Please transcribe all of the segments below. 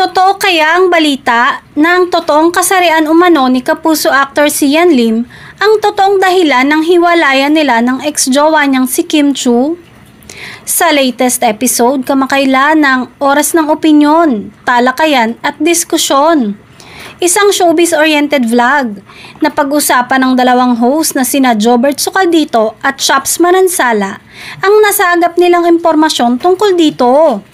Totoo kaya ang balita na ang totoong kasarian umano ni kapuso actor si Yan Lim ang totoong dahilan ng hiwalayan nila ng ex-jowa niyang si Kim Chiu? Sa latest episode kamakailan ng Oras ng Opinyon, Talakayan at Diskusyon, isang showbiz-oriented vlog na pag-usapan ng dalawang host na sina Jobert Socaldito at Chops Manansala ang nasagap nilang impormasyon tungkol dito.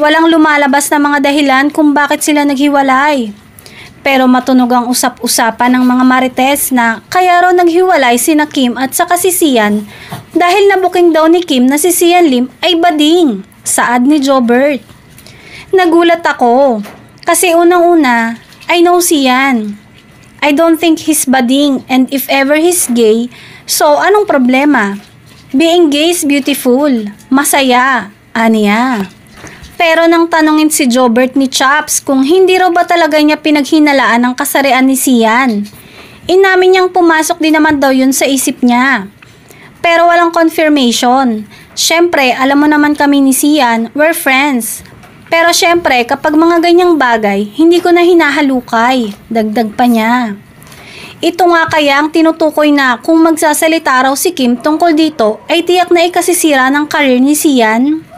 Walang lumalabas na mga dahilan kung bakit sila naghiwalay. Pero matunog ang usap-usapan ng mga marites na kaya raw naghiwalay sina Kim at saka si Sian dahil nabuking daw ni Kim na si Sian Lim ay bading, saad ni Jobert. Nagulat ako kasi unang-una, I know Sian. I don't think he's bading and if ever he's gay, so anong problema? Being gay is beautiful, masaya, aniya. Pero nang tanungin si Jobert ni Chops kung hindi raw ba talaga niya pinaghinalaan ang kasarian ni Sian, inamin niyang pumasok din naman daw yun sa isip niya. Pero walang confirmation. Syempre, alam mo naman kami ni Sian, we're friends. Pero syempre, kapag mga ganyang bagay, hindi ko na hinahalukay. Dagdag pa niya. Ito nga kaya ang tinutukoy na kung magsasalita raw si Kim tungkol dito ay tiyak na ikasisira ng career ni Sian.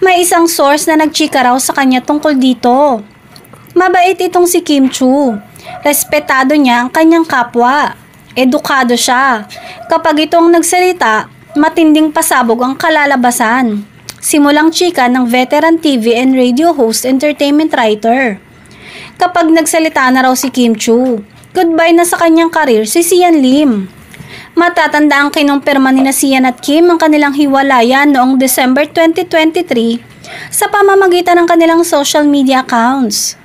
May isang source na nagchika raw sa kanya tungkol dito. Mabait itong si Kim Chiu. Respetado niya ang kanyang kapwa. Edukado siya. Kapag itong nagsalita, matinding pasabog ang kalalabasan. Simulang chika ng veteran TV and radio host entertainment writer. Kapag nagsalita na raw si Kim Chiu, goodbye na sa kanyang karir si Sian Lim. Matatanda ang kinumpirma ni Sian at Kim ang kanilang hiwalayan noong December 2023 sa pamamagitan ng kanilang social media accounts.